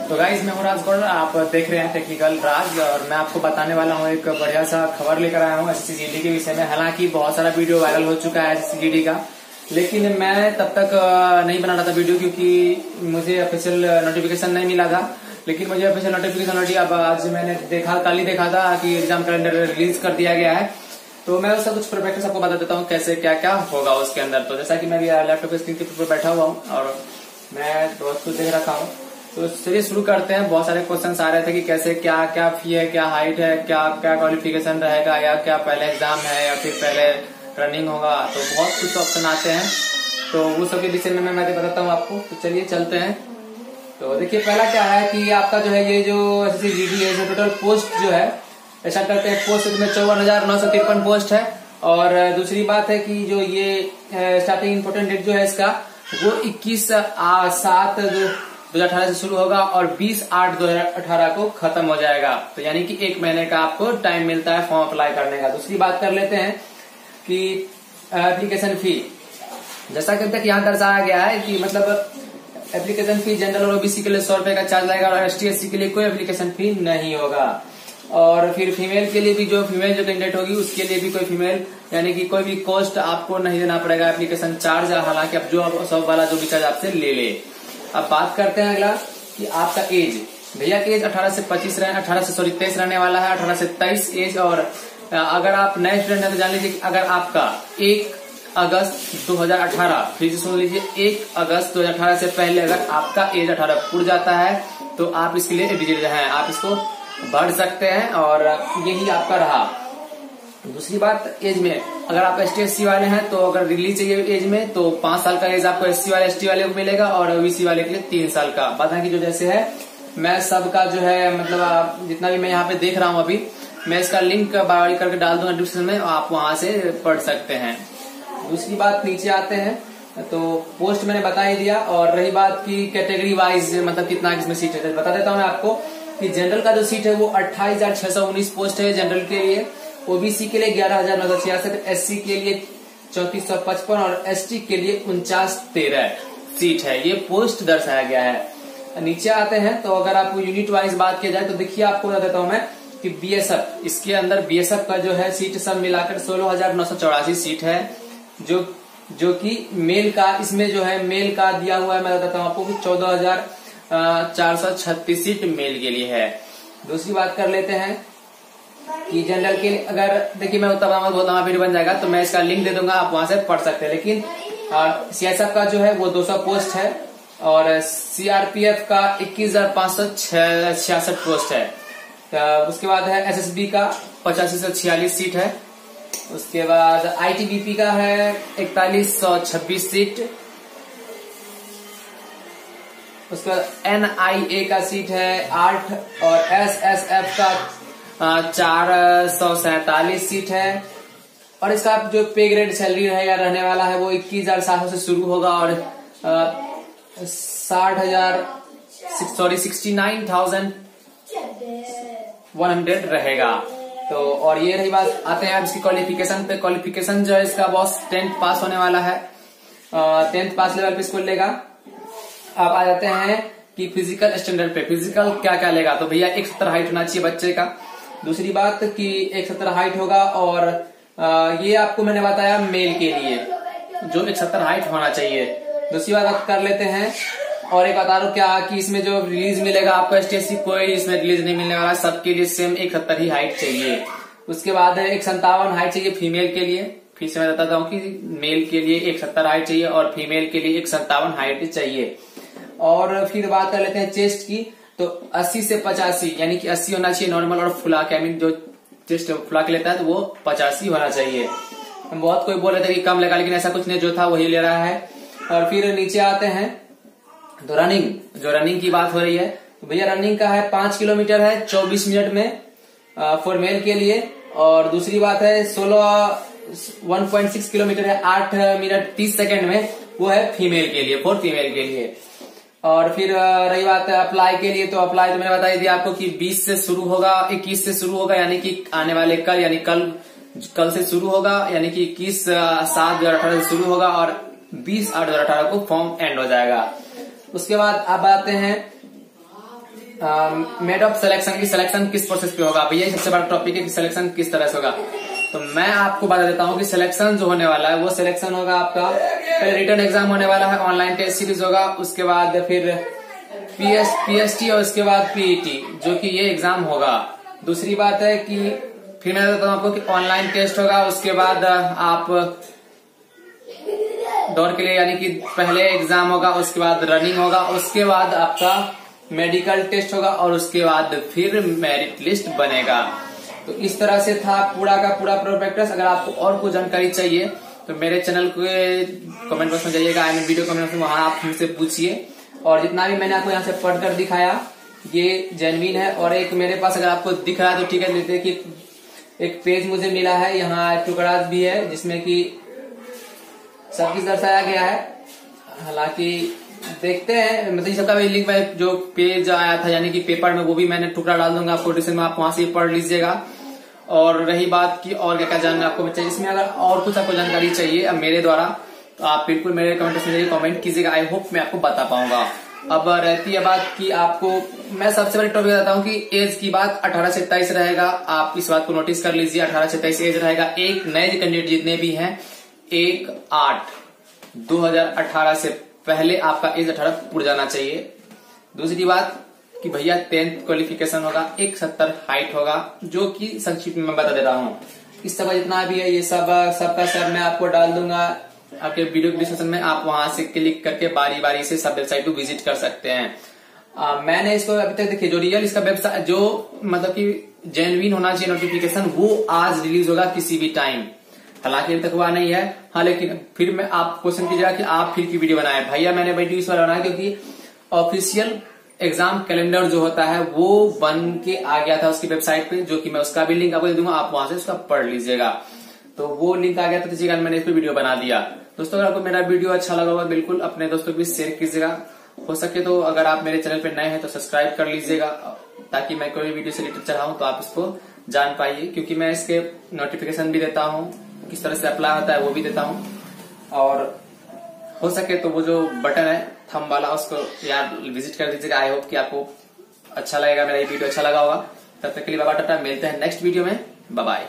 तो गाइस मैं हूँ राजगौड़, आप देख रहे हैं टेक्निकल राज और मैं आपको बताने वाला हूँ एक बढ़िया सा खबर लेकर आया हूँ SSC के विषय में। हालांकि बहुत सारा वीडियो वायरल हो चुका है SSC का, लेकिन मैं तब तक नहीं बना रहा था वीडियो क्योंकि मुझे ऑफिशियल नोटिफिकेशन नहीं मिला था। लेकिन मुझे ऑफिशियल नोटिफिकेशन मिली अब आज मैंने देखा, कल ही देखा था कि एग्जाम कैलेंडर रिलीज कर दिया गया है। तो मैं उसका कुछ प्रोस्पेक्टस आपको बता देता हूँ कैसे क्या क्या होगा उसके अंदर। तो जैसा कि मैं भी लैपटॉप की स्क्रीन के ऊपर बैठा हुआ हूँ और मैं बहुत कुछ देख रखा हूँ। तो चलिए शुरू करते हैं। बहुत सारे क्वेश्चंस आ रहे थे कि कैसे क्या क्या फी है, क्या हाइट है, क्या क्या क्वालिफिकेशन रहेगा, या क्या पहले एग्जाम है या फिर पहले रनिंग होगा। तो बहुत कुछ ऑप्शन आते हैं, तो वो सब के विषय में मैं बताता हूँ आपको। तो चलिए चलते हैं। तो देखिए पहला क्या है कि आपका जो है ये जो SSC है टोटल पोस्ट जो है ऐसा करते हैं, पोस्ट में 54,953 पोस्ट है। और दूसरी बात है कि जो ये स्टार्टिंग इम्पोर्टेंट डेट जो है इसका वो 21/7/2018 से शुरू होगा और 20/8/2018 को खत्म हो जाएगा। तो यानी कि 1 महीने का आपको टाइम मिलता है फॉर्म अप्लाई करने का। दूसरी बात कर लेते हैं कि एप्लीकेशन फी, जैसा कि अब तक यहाँ दर्शाया गया है कि मतलब एप्लीकेशन फी जनरल और OBC के लिए 100 रुपए का चार्ज लगेगा और ST/SC के लिए कोई एप्लीकेशन फी नहीं होगा। और फिर फीमेल के लिए भी जो कैंडिडेट होगी उसके लिए भी कोई फीमेल यानी कि कोई भी कॉस्ट आपको नहीं देना पड़ेगा एप्लीकेशन चार्ज। हालांकि अब जो सब वाला जो भी चार्ज आपसे ले ले। अब बात करते हैं अगला कि आपका एज, भैया की एज 18 से 23 रहने वाला है, 18 से 23 एज। और अगर आप नए स्टूडेंट हैं तो जान लीजिए कि अगर आपका 1 अगस्त 2018, फिर से सुन लीजिए, 1 अगस्त 2018 से पहले अगर आपका एज 18 पूरा जाता है तो आप इसके लिए एलिजिबल हैं, आप इसको बढ़ सकते हैं। और यही आपका रहा। दूसरी बात एज में, अगर आप ST/SC वाले हैं तो अगर रिलीज चाहिए एज में तो 5 साल का एज आपको SC वाले ST वाले को मिलेगा और OBC वाले के लिए 3 साल का। बात की जो जैसे है मैं सबका जो है मतलब जितना भी मैं यहाँ पे देख रहा हूँ अभी, मैं इसका लिंक बारी करके डाल दूंगा डिस्क्रिप्शन में, आप वहां से पढ़ सकते हैं। दूसरी बात नीचे आते हैं तो पोस्ट मैंने बता ही दिया। और रही बात की कैटेगरी वाइज मतलब कितना इसमें सीट है, बता देता हूँ मैं आपको कि जनरल का जो सीट है वो 28,619 पोस्ट है जनरल के लिए, OBC के लिए 11,966, SC के लिए 3,455 और ST के लिए 49,13 सीट है। ये पोस्ट दर्शाया गया है। नीचे आते हैं तो अगर आपको यूनिट वाइज बात किया जाए तो देखिए आपको बता देता हूं मैं कि BSF, इसके अंदर BSF का जो है सीट सब मिलाकर 16,984 सीट है, जो कि मेल का, इसमें जो है मेल का दिया हुआ है, मैं बताता हूँ आपको कि 14,436 सीट मेल के लिए है। दूसरी बात कर लेते हैं कि जनरल के लिए अगर देखिए मैं उतना बहुत लंबा वीडियो बन जाएगा तो मैं इसका लिंक दे दूंगा, आप वहां से पढ़ सकते हैं। लेकिन CSF का जो है वो 200 पोस्ट है और CRPF का 21,566 पोस्ट है। उसके बाद है SSB का 85 से 46 सीट है। उसके बाद ITBP का है 4126 सीट। उसके बाद NIA का सीट है 8 और SSF का 447 सीट है। और इसका जो पे ग्रेड सैलरी रहेगा रहने वाला है वो 21,700 से शुरू होगा और 69,100 रहेगा। तो और ये रही बात, आते हैं इसकी क्वालिफिकेशन पे। क्वालिफिकेशन जो है इसका बॉस 10th पास होने वाला है, 10th पास लेवल पे इसको लेगा। अब आ जाते हैं कि फिजिकल स्टैंडर्ड पे, फिजिकल क्या क्या लेगा। तो भैया 170 हाइट होना चाहिए बच्चे का। दूसरी बात कि 170 हाइट होगा और ये आपको मैंने बताया मेल के लिए जो 170 हाइट होना चाहिए। दूसरी बात आप कर लेते हैं और एक बता दो क्या कि इसमें जो रिलीज मिलेगा आपको ST/SC कोई इसमें रिलीज नहीं मिलने वाला, सबके लिए सेम 170 ही हाइट चाहिए। उसके बाद है 157 हाइट चाहिए फीमेल के लिए। फिर से मैं बताता हूँ कि मेल के लिए 170 हाइट चाहिए और फीमेल के लिए 157 हाइट चाहिए। और फिर बात कर लेते हैं चेस्ट की, तो 80 से 85 यानी कि 80 होना चाहिए नॉर्मल और फुला के, आई मीन जो चेस्ट फुला के लेता है तो वो 85 होना चाहिए। बहुत कोई बोल रहे थे कि कम लगा, लेकिन ऐसा कुछ नहीं, जो था वही ले रहा है। और फिर नीचे आते हैं तो रनिंग की बात हो रही है तो भैया रनिंग का है 5 किलोमीटर है 24 मिनट में फॉर मेल के लिए। और दूसरी बात है 1.6 किलोमीटर है 8 मिनट 30 सेकंड में, वो है फीमेल के लिए, फॉर फीमेल के लिए। और फिर रही बात है अप्लाई के लिए, तो अप्लाई तो मैंने बताई थी आपको कि 20 से शुरू होगा, 21 से शुरू होगा, यानी कि आने वाले कल, यानी कल से शुरू होगा, यानी कि 21/7/2018 से शुरू होगा और 20/8/2018 को फॉर्म एंड हो जाएगा। उसके बाद अब आते हैं मेड ऑफ सिलेक्शन की सिलेक्शन किस प्रोसेस पे होगा भैया, सबसे बड़ा टॉपिक है कि सिलेक्शन किस तरह से होगा। तो मैं आपको बता देता हूँ कि सिलेक्शन जो होने वाला है वो सिलेक्शन होगा आपका, रिटन एग्जाम होने वाला है, ऑनलाइन टेस्ट सीरीज होगा, उसके बाद फिर पीएसटी और उसके बाद पीईटी जो कि ये एग्जाम होगा। दूसरी बात है कि फिर मैं बताता हूँ आपको कि ऑनलाइन टेस्ट होगा, उसके बाद आप दौड़ के लिए यानी कि पहले एग्जाम होगा, उसके बाद रनिंग होगा, उसके बाद आपका मेडिकल टेस्ट होगा और उसके बाद फिर मेरिट लिस्ट बनेगा। तो इस तरह से था पूरा का पूरा प्रोस्पेक्टस। अगर आपको और कुछ जानकारी चाहिए तो मेरे चैनल के कमेंट बॉक्स में जाइएगा, वीडियो कमेंट में, वहां आप हमसे पूछिए। और जितना भी मैंने आपको यहाँ से पढ़कर दिखाया ये जेन्युइन है। और एक मेरे पास अगर आपको दिख रहा है तो ठीक है, देखिए कि एक पेज मुझे मिला है, यहाँ टुकड़ा भी है जिसमें कि सब कुछ दर्शाया गया है। हालांकि देखते हैं, मतलब सबका भी लिंक में जो पेज आया था यानी कि पेपर में, वो भी मैंने टुकड़ा डाल दूंगा आपको डिस्क्रिप्शन में, आप वहां से पढ़ लीजिएगा। और रही बात की और क्या क्या जानना आपको चाहिए, इसमें अगर और कुछ आपको जानकारी चाहिए अब मेरे द्वारा तो आप बिल्कुल मेरे कमेंट में कमेंट कीजिएगा, आई होप मैं आपको बता पाऊंगा। अब रहती है बात कि आपको मैं सबसे बड़ी टॉपिक बताता हूँ कि एज की बात 18 से 23 रहेगा। आप इस बात को नोटिस कर लीजिए, 18 से 23 एज रहेगा। एक नए कैंडिडेट जितने भी हैं 1/8/2018 से पहले आपका एज 18 पूरा जाना चाहिए। दूसरी बात कि भैया 10th क्वालिफिकेशन होगा, 170 हाइट होगा, जो कि संक्षिप्त में बता दे रहा हूँ। इस सब जितना भी है ये सबका सब मैं आपको डाल दूंगा आपके वीडियो डिस्क्रिप्शन में, आप वहां से क्लिक करके बारी बारी से सब वेबसाइट को विजिट कर सकते हैं। मैंने इसको अभी तक देखिए, जो रियल इसका वेबसाइट जो मतलब कि जेन्युइन होना चाहिए नोटिफिकेशन, वो आज रिलीज होगा किसी भी टाइम। हालांकि अभी तक हुआ नहीं है, हाँ, लेकिन फिर मैं आप क्वेश्चन कीजिएगा कि आप फिर की वीडियो बनाए भैया। मैंने वीडियो इस बार बनाया क्योंकि ऑफिशियल एग्जाम कैलेंडर जो होता है वो बन के आ गया था उसकी वेबसाइट पे, जो कि मैं उसका भी लिंक आपको दे दूंगा, आप वहां से उसका पढ़ लीजिएगा। तो वो लिंक आ गया था, इसी कारण मैंने इस पर वीडियो बना दिया। दोस्तों अगर आपको मेरा वीडियो अच्छा लगा होगा बिल्कुल अपने दोस्तों के बीच शेयर कीजिएगा। हो सके तो अगर आप मेरे चैनल पे नए हैं तो सब्सक्राइब कर लीजिएगा, ताकि मैं कोई वीडियो से रिलेटेड चढ़ाऊं तो आप इसको जान पाइए, क्योंकि मैं इसके नोटिफिकेशन भी देता हूँ, किस तरह से अप्लाई होता है वो भी देता हूँ। और हो सके तो वो जो बटन है थंब वाला उसको यार विजिट कर दीजिएगा। आई होप कि आपको अच्छा लगेगा, मेरा ये वीडियो अच्छा लगा होगा। तब तक के लिए बाय बाय, टाटा, मिलते हैं नेक्स्ट वीडियो में, बाय बाय।